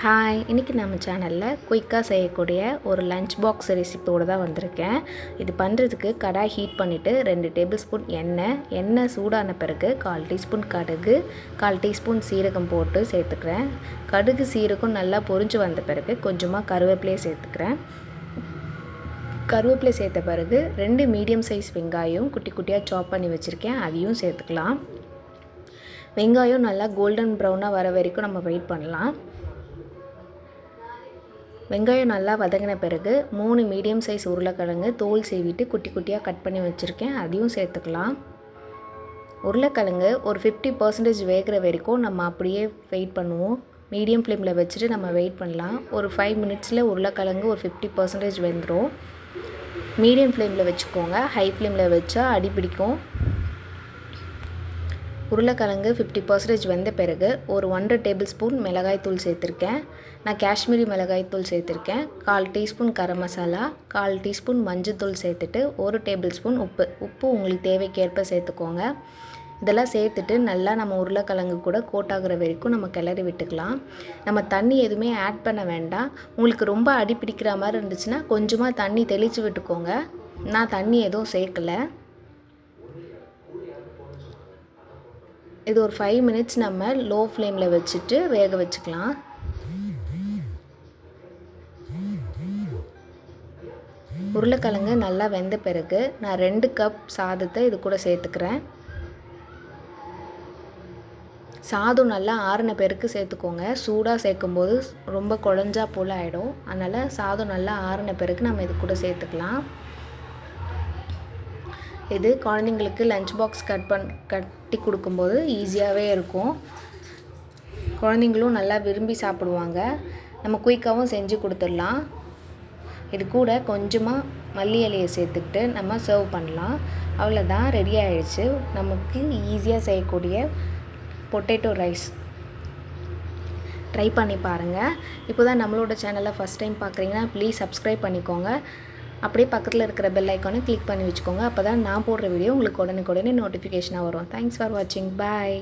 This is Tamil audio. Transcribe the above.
ஹாய், இன்றைக்கி நம்ம சேனலில் குயிக்காக செய்யக்கூடிய ஒரு லஞ்ச் பாக்ஸ் ரெசிப்பியோடு தான் வந்திருக்கேன். இது பண்ணுறதுக்கு கடாய் ஹீட் பண்ணிவிட்டு 2 டேபிள் ஸ்பூன் எண்ணெய் சூடான பிறகு 1/4 டீஸ்பூன் கடுகு, 1/4 டீஸ்பூன் சீரகம் போட்டு சேர்த்துக்கிறேன். கடுகு சீரகம் நல்லா பொரிஞ்சு வந்த பிறகு கொஞ்சமாக கருவேப்பிலையை சேர்த்துக்கிறேன். கருவேப்பிலை சேர்த்த பிறகு 2 மீடியம் சைஸ் வெங்காயம் குட்டி குட்டியாக சாப் பண்ணி வச்சுருக்கேன், அதையும் சேர்த்துக்கலாம். வெங்காயம் நல்லா கோல்டன் ப்ரௌனாக வர வரைக்கும் நம்ம வெயிட் பண்ணலாம். வெங்காயம் நல்லா வதங்கின பிறகு 3 மீடியம் சைஸ் உருளைக்கிழங்கு தோல் சீவிட்டு குட்டி குட்டியாக கட் பண்ணி வச்சுருக்கேன், அதையும் சேர்த்துக்கலாம். உருளைக்கிழங்கு ஒரு 50% வேகிற வரைக்கும் நம்ம அப்படியே வெயிட் பண்ணுவோம். மீடியம் ஃப்ளேமில் வச்சுட்டு நம்ம வெயிட் பண்ணலாம். ஒரு 5 மினிட்ஸில் உருளைக்கிழங்கு ஒரு 50% வெந்துடும். மீடியம் ஃப்ளேமில் வச்சுக்கோங்க, ஹை ஃப்ளேமில் வச்சா அடி பிடிக்கும். உருளைக்கிழங்கு 50% வெந்த பிறகு ஒரு 1/2 டேபிள் ஸ்பூன் மிளகாய்த்தூள் சேர்த்துருக்கேன். நான் காஷ்மீரி மிளகாய்த்தூள் சேர்த்துருக்கேன். 1/4 டீஸ்பூன் கரம் மசாலா, 1/4 டீஸ்பூன் மஞ்சள்தூள் சேர்த்துட்டு 1 டேபிள் ஸ்பூன் உப்பு உங்களுக்கு தேவைக்கேற்ப சேர்த்துக்கோங்க. இதெல்லாம் சேர்த்துட்டு நல்லா நம்ம உருளைக்கிழங்கு கூட கோட் ஆகுற வரைக்கும் நம்ம கிளறி விட்டுக்கலாம். நம்ம தண்ணி எதுவுமே ஆட் பண்ண வேண்டாம். உங்களுக்கு ரொம்ப அடி பிடிக்கிற மாதிரி இருந்துச்சுன்னா கொஞ்சமாக தண்ணி தெளித்து விட்டுக்கோங்க. நான் தண்ணி எதுவும் சேர்க்கலை. இது ஒரு 5 மினிட்ஸ் நம்ம லோ ஃப்ளேமில் வச்சுட்டு வேக வச்சுக்கலாம். உருளைக்கிழங்கு நல்லா வெந்த பிறகு நான் 2 கப் சாதத்தை இது கூட சேர்த்துக்கிறேன். சாதம் நல்லா ஆறின பிறகு சேர்த்துக்கோங்க. சூடாக சேர்க்கும்போது ரொம்ப குழஞ்சா போல் ஆகிடும். அதனால் சாதம் நல்லா ஆறின பிறகு நம்ம இது கூட சேர்த்துக்கலாம். இது குழந்தைங்களுக்கு லஞ்ச் பாக்ஸ் கட்டி கொடுக்கும்போது ஈஸியாகவே இருக்கும். குழந்தைங்களும் நல்லா விரும்பி சாப்பிடுவாங்க. நம்ம குயிக்காகவும் செஞ்சு கொடுத்துடலாம். இது கூட கொஞ்சமாக மல்லி இலையை சேர்த்துக்கிட்டு நம்ம சர்வ் பண்ணலாம். அவ்வளோதான், ரெடி ஆகிடுச்சு நமக்கு ஈஸியாக செய்யக்கூடிய பொட்டேட்டோ ரைஸ். ட்ரை பண்ணி பாருங்கள். இப்போ தான் நம்மளோட சேனலை ஃபஸ்ட் டைம் பார்க்குறீங்கன்னா ப்ளீஸ் சப்ஸ்கிரைப் பண்ணிக்கோங்க. அப்படியே பக்கத்தில் இருக்கிற பெல் ஐக்கானை கிளிக் பண்ணி வச்சுக்கோங்க. அப்போ தான் நான் போடுற வீடியோ உங்களுக்கு உடனுக்குடனே நோட்டிஃபிகேஷனாக வரும். தேங்க்ஸ் ஃபார் வாட்சிங். பாய்.